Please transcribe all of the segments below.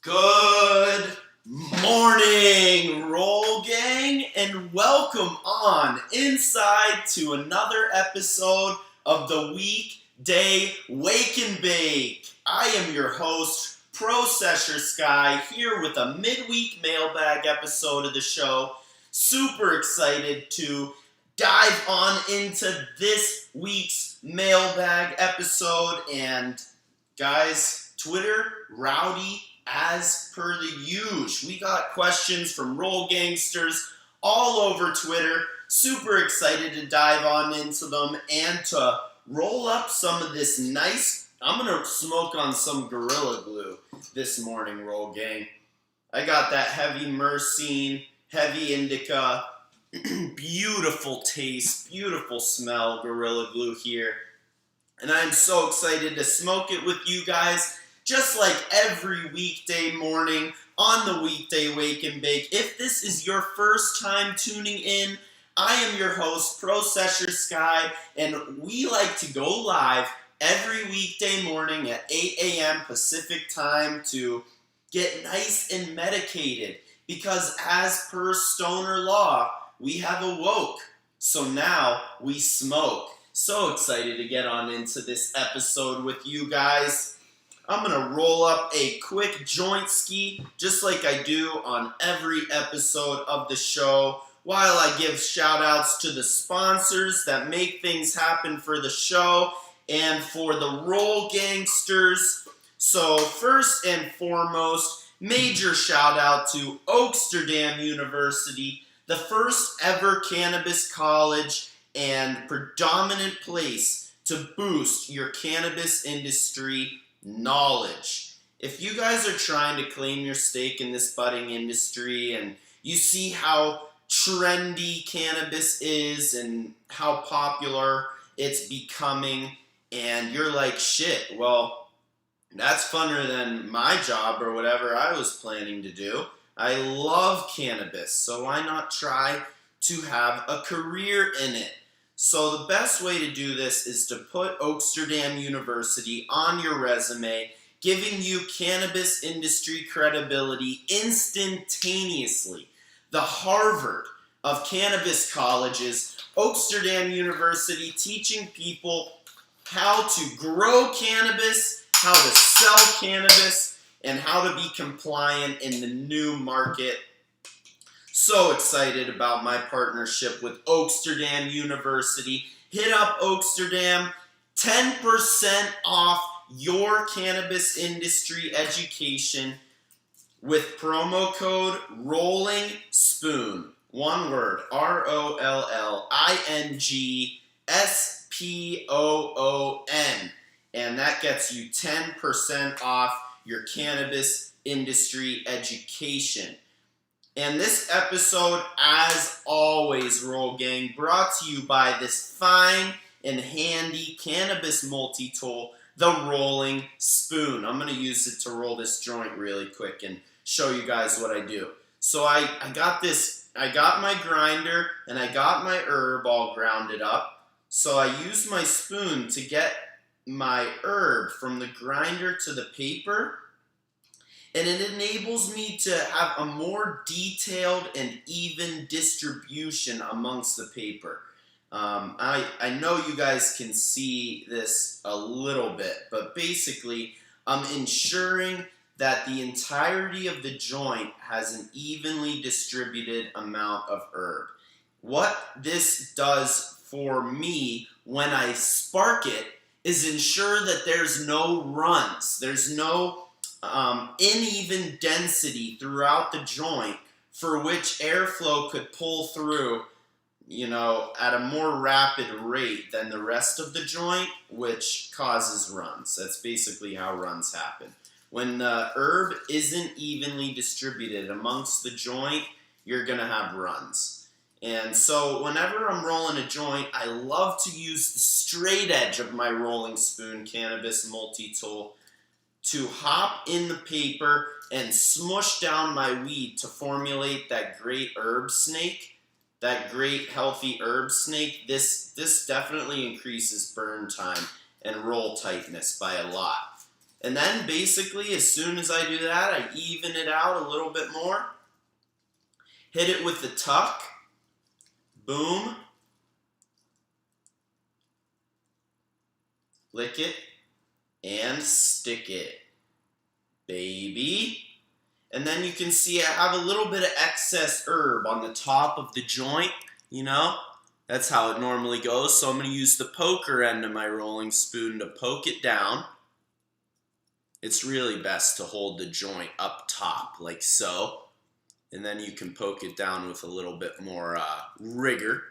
Good morning, Roll Gang, and welcome on inside to another episode of the Weekday Wake and Bake. I am your host, Processor Sky, here with a midweek mailbag episode of the show. Super excited to dive on into this week's mailbag episode, and guys, Twitter rowdy as per the usual. We got questions from Roll Gangsters all over Twitter. Super excited to dive on into them and to roll up some of this nice. I'm going to smoke on some Gorilla Glue this morning, Roll Gang. I got that heavy myrcene, heavy indica, beautiful taste, beautiful smell Gorilla Glue here. And I'm so excited to smoke it with you guys. Just like every weekday morning on the Weekday Wake and Bake. If this is your first time tuning in, I am your host, Processor Sky, and we like to go live every weekday morning at 8 a.m. Pacific time to get nice and medicated. Because as per stoner law, we have awoke. So now we smoke. So excited to get on into this episode with you guys. I'm going to roll up a quick joint ski, just like I do on every episode of the show, while I give shout-outs to the sponsors that make things happen for the show and for the Roll Gangsters. So first and foremost, major shout-out to Oaksterdam University, the first ever cannabis college and predominant place to boost your cannabis industry knowledge. If you guys are trying to claim your stake in this budding industry and you see how trendy cannabis is and how popular it's becoming and you're like, shit, well, that's funner than my job or whatever I was planning to do. I love cannabis, so why not try to have a career in it? So the best way to do this is to put Oaksterdam University on your resume, giving you cannabis industry credibility instantaneously. The Harvard of cannabis colleges, Oaksterdam University, teaching people how to grow cannabis, how to sell cannabis, and how to be compliant in the new market. So excited about my partnership with Oaksterdam University. Hit up Oaksterdam, 10% off your cannabis industry education with promo code Rolling Spoon. One word, ROLLINGSPOON. And that gets you 10% off your cannabis industry education. And this episode, as always, Roll Gang, brought to you by this fine and handy cannabis multi-tool, the Rolling Spoon. I'm going to use it to roll this joint really quick and show you guys what I do. So I got my grinder and I got my herb all grounded up. So I use my spoon to get my herb from the grinder to the paper. And it enables me to have a more detailed and even distribution amongst the paper. I know you guys can see this a little bit, but basically I'm ensuring that the entirety of the joint has an evenly distributed amount of herb. What this does for me when I spark it is ensure that there's no runs, there's no uneven density throughout the joint for which airflow could pull through, at a more rapid rate than the rest of the joint, which causes runs. That's basically how runs happen. When the herb isn't evenly distributed amongst the joint, you're going to have runs. And so whenever I'm rolling a joint, I love to use the straight edge of my Rolling Spoon cannabis multi-tool to hop in the paper and smush down my weed to formulate that great herb snake, that great healthy herb snake. This definitely increases burn time and roll tightness by a lot. And then basically, as soon as I do that, I even it out a little bit more. Hit it with the tuck. Boom. Lick it and stick it, baby. And then you can see I have a little bit of excess herb on the top of the joint, you know? That's how it normally goes. So I'm going to use the poker end of my rolling spoon to poke it down. It's really best to hold the joint up top, like so. And then you can poke it down with a little bit more rigor.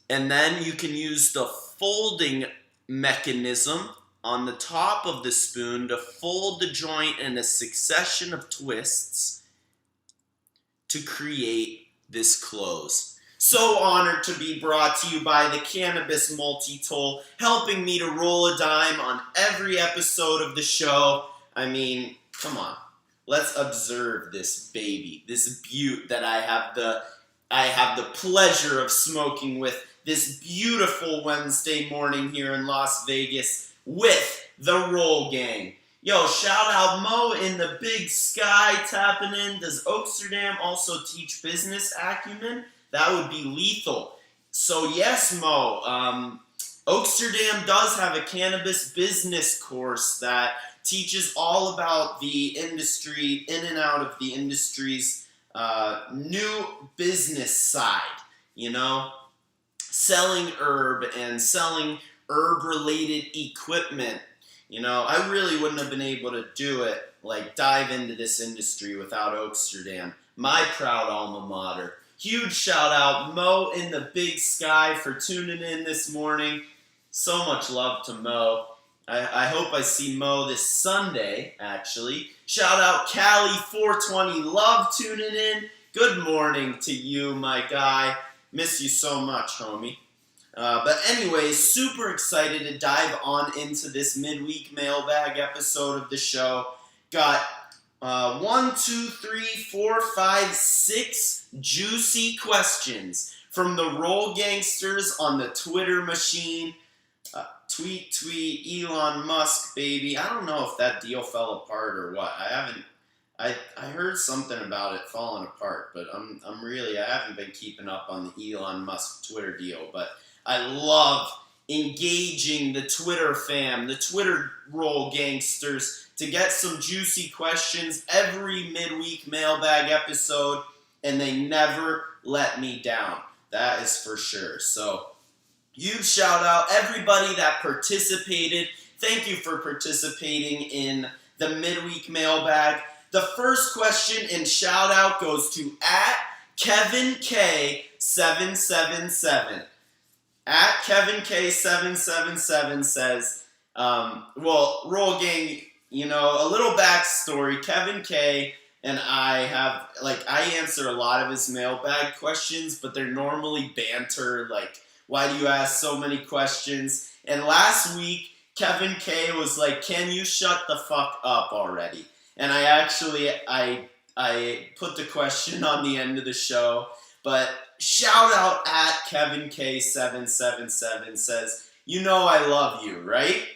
And then you can use the folding mechanism on the top of the spoon to fold the joint in a succession of twists to create this close. So honored to be brought to you by the Cannabis Multi-Tool, helping me to roll a dime on every episode of the show. I mean, come on. Let's observe this baby, this beaut that I have the pleasure of smoking with this beautiful Wednesday morning here in Las Vegas with the Roll Gang. Yo, shout out Mo in the Big Sky tapping in. Does Oaksterdam also teach business acumen? That would be lethal. So yes, Mo, Oaksterdam does have a cannabis business course that teaches all about the industry, in and out of the industry's new business side, you know? Selling herb and selling herb-related equipment. You know, I really wouldn't have been able to do it, like dive into this industry without Oaksterdam, my proud alma mater. Huge shout out, Mo in the Big Sky, for tuning in this morning. So much love to Mo. I hope I see Mo this Sunday, actually. Shout out Cali420, love tuning in. Good morning to you, my guy. Miss you so much, homie. But anyways, super excited to dive on into this midweek mailbag episode of the show. Got 6 juicy questions from the Roll Gangsters on the Twitter machine. Tweet, Elon Musk, baby. I don't know if that deal fell apart or what. I heard something about it falling apart, but I haven't been keeping up on the Elon Musk Twitter deal, but I love engaging the Twitter fam, the Twitter Roll Gangsters, to get some juicy questions every midweek mailbag episode, and they never let me down. That is for sure. So, huge shout out everybody that participated. Thank you for participating in the midweek mailbag. The first question and shout out goes to @KevinK777. @KevinK777 says, Roll Gang, you know, a little backstory. Kevin K and I answer a lot of his mailbag questions, but they're normally banter, like, why do you ask so many questions? And last week, Kevin K was like, can you shut the fuck up already? And I put the question on the end of the show, but shout out @KevinK777 says, you know I love you, right?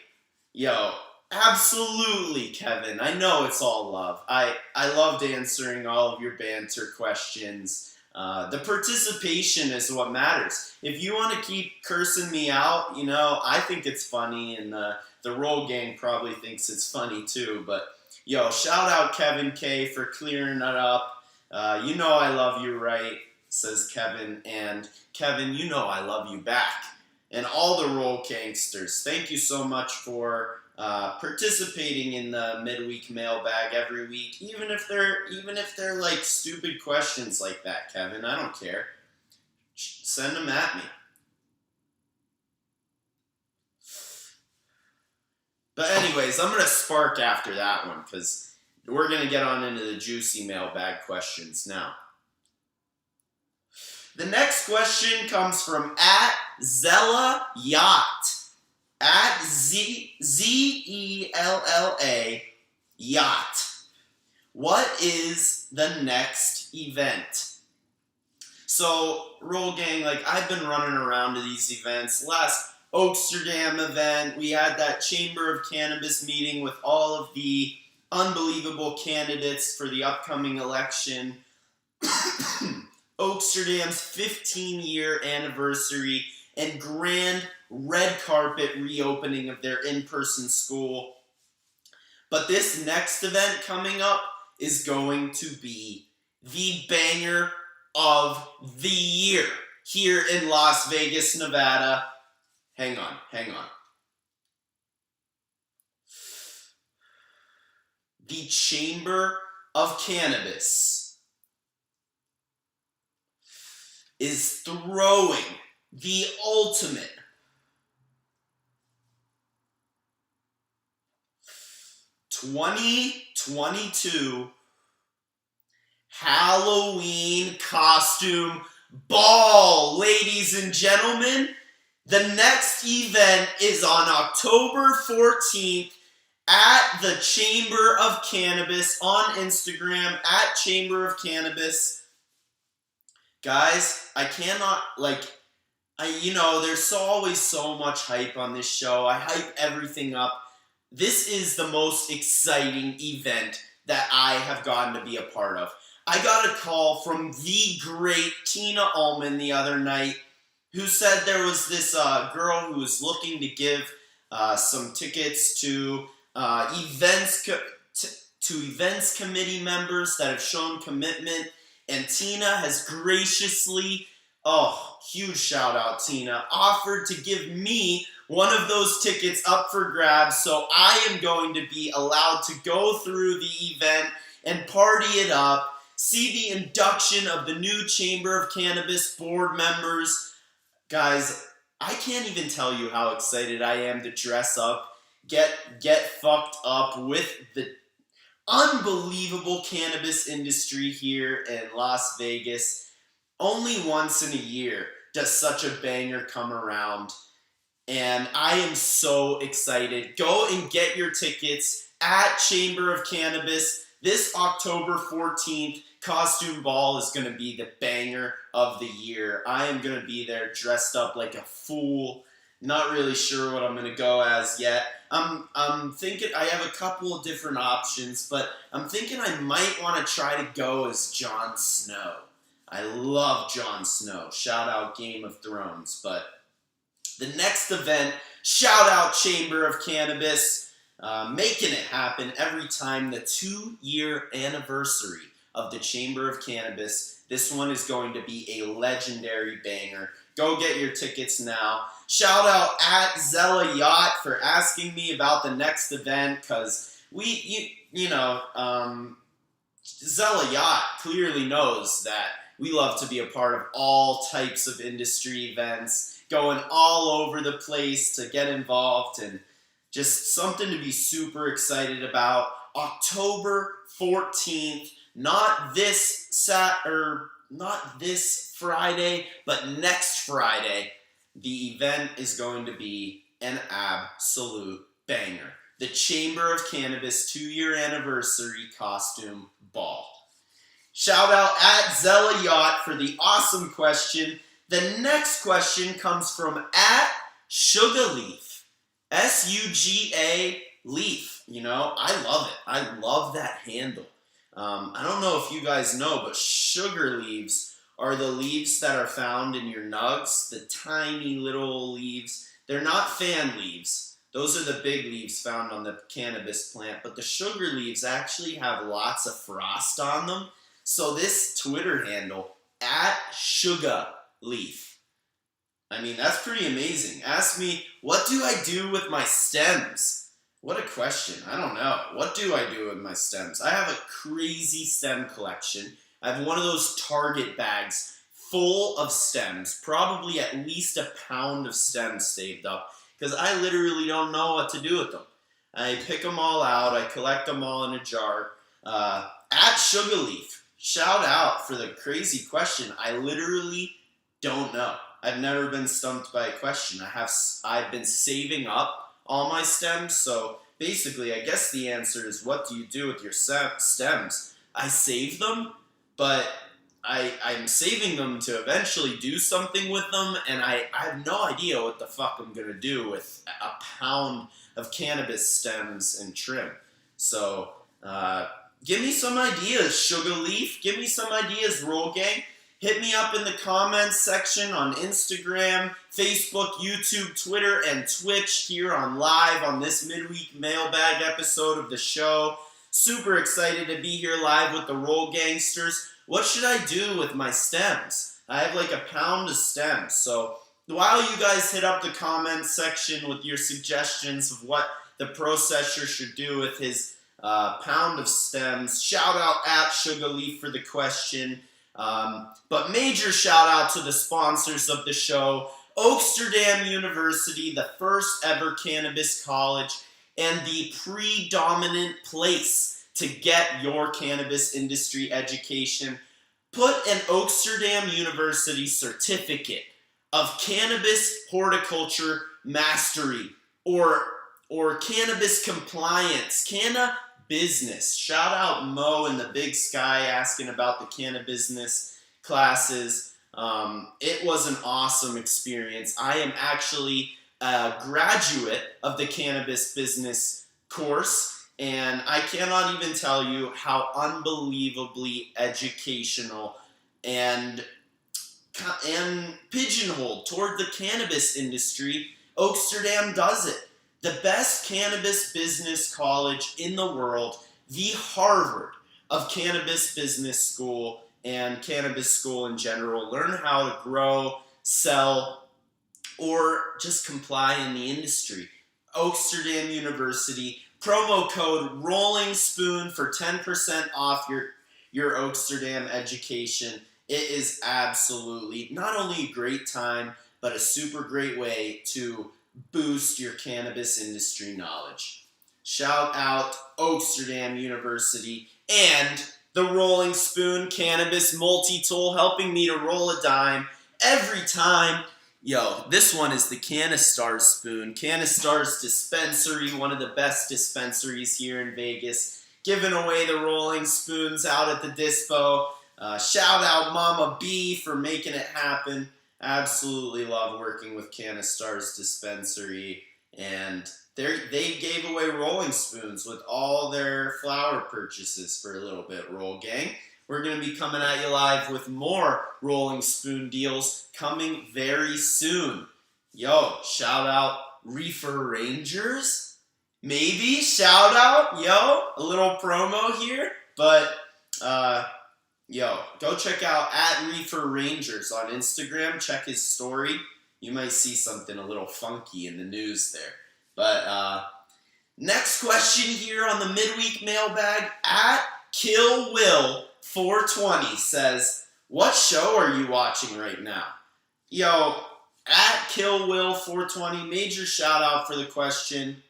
Yo, absolutely, Kevin. I know it's all love. I loved answering all of your banter questions. The participation is what matters. If you want to keep cursing me out, you know, I think it's funny, and the Roll Gang probably thinks it's funny too, but yo, shout out Kevin K for clearing that up. You know I love you, right? Says Kevin. And Kevin, you know I love you back. And all the Roll Gangsters, thank you so much for participating in the midweek mailbag every week. Even if they're like stupid questions like that, Kevin, I don't care. Send them at me. But anyways, I'm going to spark after that one because we're going to get on into the juicy mailbag questions now. The next question comes from @Zella Yacht. @ZELLA Yacht. What is the next event? So, Roll Gang, like, I've been running around to these events. Amsterdam event. We had that Chamber of Cannabis meeting with all of the unbelievable candidates for the upcoming election. Amsterdam's 15-year anniversary and grand red carpet reopening of their in-person school. But this next event coming up is going to be the banger of the year here in Las Vegas, Nevada. Hang on. The Chamber of Cannabis is throwing the ultimate (2022) Halloween costume ball. Ladies and gentlemen, the next event is on October 14th at the Chamber of Cannabis on Instagram, at Chamber of Cannabis. Guys, I cannot, there's always so much hype on this show. I hype everything up. This is the most exciting event that I have gotten to be a part of. I got a call from the great Tina Ullman the other night, who said there was this girl who was looking to give some tickets to events committee members that have shown commitment, and Tina has graciously, huge shout out Tina, offered to give me one of those tickets up for grabs, so I am going to be allowed to go through the event and party it up, see the induction of the new Chamber of Cannabis board members. Guys, I can't even tell you how excited I am to dress up, get fucked up with the unbelievable cannabis industry here in Las Vegas. Only once in a year does such a banger come around, and I am so excited. Go and get your tickets at Chamber of Cannabis. This October 14th costume ball is going to be the banger of the year. I am going to be there dressed up like a fool. Not really sure what I'm going to go as yet. I'm thinking I have a couple of different options, but I'm thinking I might want to try to go as Jon Snow. I love Jon Snow. Shout out Game of Thrones. But the next event, shout out Chamber of Cannabis, making it happen every time. The 2-year anniversary of the Chamber of Cannabis. This one is going to be a legendary banger. Go get your tickets now. Shout out at Zella Yacht for asking me about the next event, because Zella Yacht clearly knows that we love to be a part of all types of industry events, going all over the place to get involved, and just something to be super excited about. October 14th, not this Friday, but next Friday, the event is going to be an absolute banger. The Chamber of Cannabis 2-year anniversary costume ball. Shout out at Zella Yacht for the awesome question. The next question comes from at Sugarleaf. SUGA Leaf. I love it. I love that handle. I don't know if you guys know, but sugar leaves are the leaves that are found in your nugs, the tiny little leaves. They're not fan leaves. Those are the big leaves found on the cannabis plant, but the sugar leaves actually have lots of frost on them. So this Twitter handle, at Sugarleaf, that's pretty amazing. Ask me, what do I do with my stems? What a question. I don't know. What do I do with my stems? I have a crazy stem collection. I have one of those Target bags full of stems, probably at least a pound of stems saved up, because I literally don't know what to do with them. I pick them all out. I collect them all in a jar. At Sugarleaf, shout out for the crazy question. I literally don't know. I've never been stumped by a question. I've been saving up all my stems, so basically I guess the answer is, what do you do with your stems? I save them, but I'm saving them to eventually do something with them, and I have no idea what the fuck I'm gonna do with a pound of cannabis stems and trim. So give me some ideas, Sugar Leaf. Give me some ideas, Roll Gang. Hit me up in the comments section on Instagram, Facebook, YouTube, Twitter, and Twitch here on live on this midweek mailbag episode of the show. Super excited to be here live with the Roll Gangsters. What should I do with my stems? I have like a pound of stems. So while you guys hit up the comments section with your suggestions of what the processor should do with his pound of stems, shout out at Sugar Leaf for the question. But major shout out to the sponsors of the show, Oaksterdam University, the first ever cannabis college and the predominant place to get your cannabis industry education. Put an Oaksterdam University certificate of cannabis horticulture mastery or cannabis compliance, business. Shout out Mo in the Big Sky asking about the cannabis classes. It was an awesome experience. I am actually a graduate of the cannabis business course, and I cannot even tell you how unbelievably educational and pigeonholed toward the cannabis industry Oaksterdam does it. The best cannabis business college in the world, the Harvard of cannabis business school and cannabis school in general. Learn how to grow, sell, or just comply in the industry. Oaksterdam University, promo code Rolling Spoon for 10% off your Oaksterdam education. It is absolutely not only a great time, but a super great way to boost your cannabis industry knowledge. Shout out Oaksterdam University and the Rolling Spoon Cannabis Multi-Tool, helping me to roll a dime every time. Yo, this one is the Canistars spoon. Canistars Dispensary, one of the best dispensaries here in Vegas, giving away the Rolling Spoons out at the dispo. Shout out Mama B for making it happen. Absolutely love working with Canistars Dispensary, and they gave away Rolling Spoons with all their flower purchases for a little bit, Roll Gang. We're going to be coming at you live with more Rolling Spoon deals coming very soon. Yo, shout out Reefer Rangers? Maybe, shout out, yo, a little promo here, but yo, go check out at Reefer Rangers on Instagram. Check his story. You might see something a little funky in the news there. But next question here on the midweek mailbag at Kill Will 420 says, what show are you watching right now? Yo, at Kill Will 420, major shout out for the question.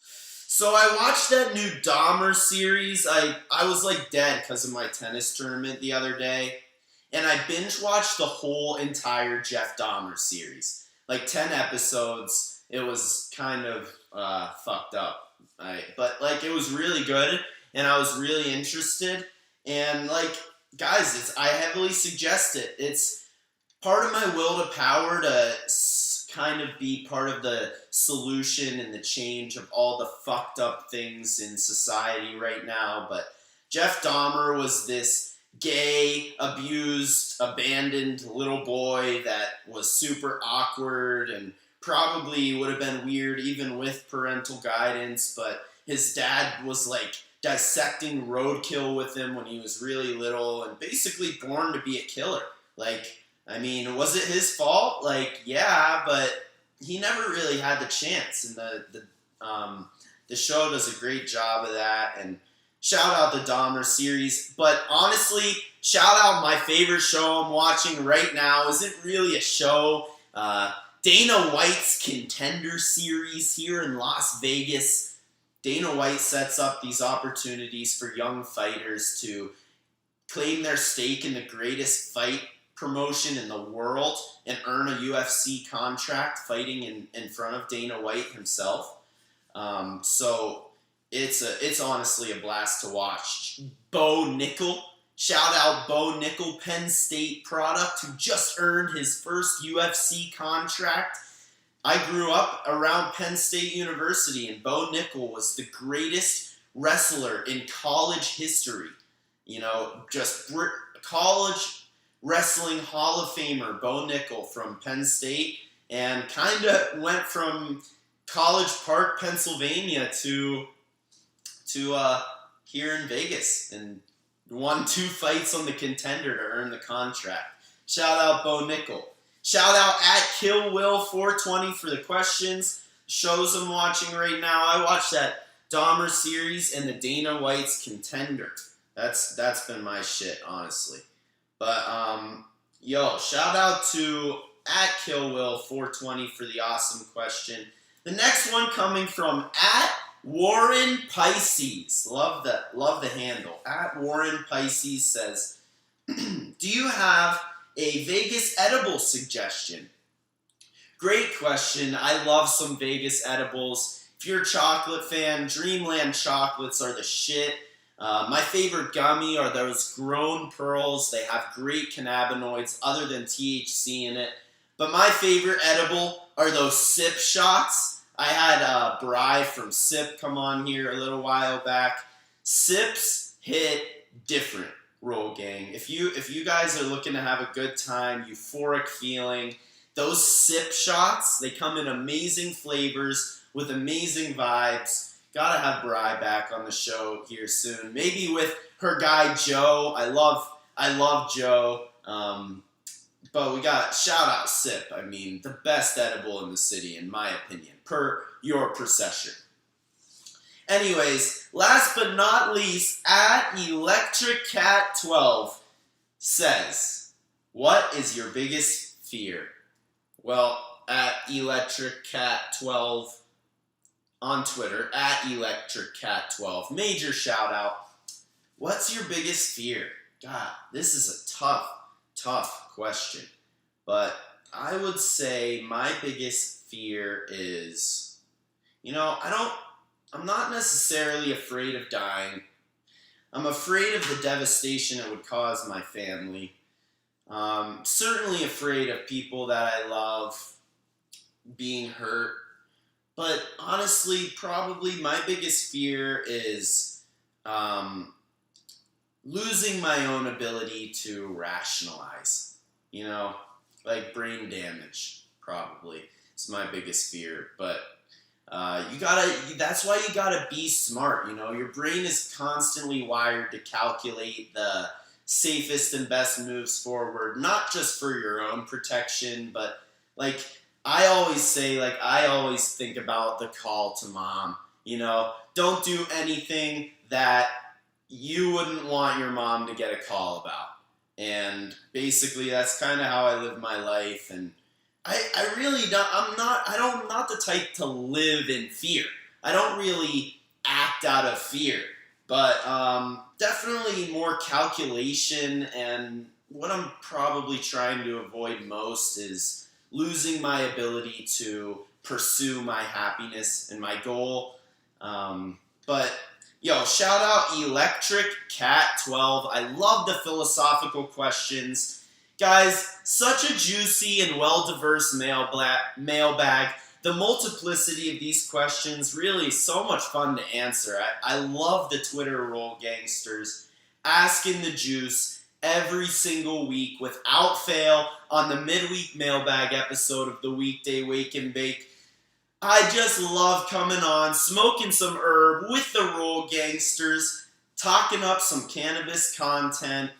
So I watched that new Dahmer series. I was like dead because of my tennis tournament the other day. And I binge watched the whole entire Jeff Dahmer series. Like 10 episodes. It was kind of fucked up. But like it was really good. And I was really interested. And like, guys, I heavily suggest it. It's part of my will to power to kind of be part of the solution and the change of all the fucked up things in society right now. But Jeff Dahmer was this gay, abused, abandoned little boy that was super awkward and probably would have been weird even with parental guidance. But his dad was like dissecting roadkill with him when he was really little and basically born to be a killer. Like, I mean, was it his fault? Like, yeah, but he never really had the chance, and the show does a great job of that. And shout out the Dahmer series, but honestly, shout out my favorite show I'm watching right now. Isn't really a show. Dana White's Contender series here in Las Vegas. Dana White sets up these opportunities for young fighters to claim their stake in the greatest fight promotion in the world and earn a UFC contract fighting in front of Dana White himself. So it's honestly a blast to watch. Bo Nickel Shout out Bo Nickel, Penn State product, who just earned his first UFC contract. I grew up around Penn State University, and Bo Nickel was the greatest wrestler in college history. You know, just college wrestling Hall of Famer Bo Nickel from Penn State, and kind of went from College Park, Pennsylvania to here in Vegas, and won 2 fights on the Contender to earn the contract. Shout out Bo Nickel. Shout out at KillWill420 for the questions. Shows I'm watching right now. I watched that Dahmer series and the Dana White's Contender. That's been my shit, honestly. But shout out to at KillWill420 for the awesome question. The next one coming from at Warren Pisces. Love the handle. At Warren Pisces says, do you have a Vegas edible suggestion? Great question. I love some Vegas edibles. If you're a chocolate fan, Dreamland chocolates are the shit. My favorite gummy are those Grown Pearls. They have great cannabinoids other than THC in it. But my favorite edible are those sip shots. I had Bri from Sip come on here a little while back. Sips hit different, Roll Gang. If you guys are looking to have a good time, euphoric feeling, those sip shots, they come in amazing flavors with amazing vibes. Gotta have Bri back on the show here soon. Maybe with her guy Joe. I love Joe. But we got shout out Sip. I mean, the best edible in the city, in my opinion, per your procession. Anyways, last but not least, at Electric Cat 12 says, what is your biggest fear? Well, at Electric Cat 12 on Twitter, at Electric Cat 12, major shout out. What's your biggest fear? God, this is a tough question, but I would say my biggest fear is, I'm not necessarily afraid of dying. I'm afraid of the devastation it would cause my family. Certainly afraid of people that I love being hurt, but honestly, probably my biggest fear is losing my own ability to rationalize. Like brain damage, probably. It's my biggest fear. But that's why you gotta be smart. Your brain is constantly wired to calculate the safest and best moves forward, not just for your own protection, but I always think about the call to mom. Don't do anything that you wouldn't want your mom to get a call about. And basically that's kind of how I live my life. And I really don't, I'm not the type to live in fear. I don't really act out of fear, but definitely more calculation. And what I'm probably trying to avoid most is losing my ability to pursue my happiness and my goal. But shout out Electric Cat 12. I love the philosophical questions. Guys, such a juicy and well-diverse mailbag. The multiplicity of these questions, really so much fun to answer. I love the Twitter Roll Gangsters asking the juice every single week without fail on the midweek mailbag episode of the Weekday Wake and Bake. I just love coming on, smoking some herb with the Roll Gangsters, talking up some cannabis content,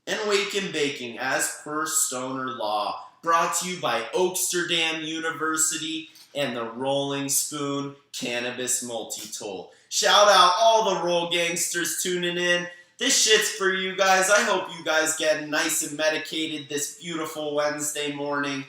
and wake and baking as per stoner law. Brought to you by Oaksterdam University and the Rolling Spoon Cannabis Multi-Tool. Shout out all the Roll Gangsters tuning in. This shit's for you guys. I hope you guys get nice and medicated this beautiful Wednesday morning.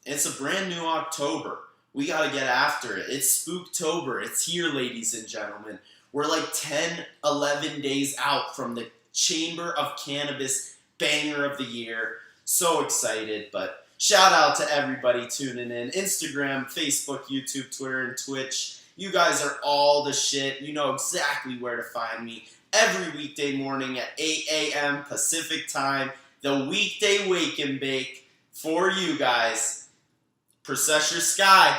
It's a brand new October. We gotta get after it. It's Spooktober. It's here, ladies and gentlemen. We're like 10, 11 days out from the Chamber of Cannabis Banger of the Year. So excited, but shout out to everybody tuning in. Instagram, Facebook, YouTube, Twitter, and Twitch. You guys are all the shit. You know exactly where to find me. every weekday morning at 8 a.m. Pacific time. The Weekday Wake and Bake for you guys. Process your sky.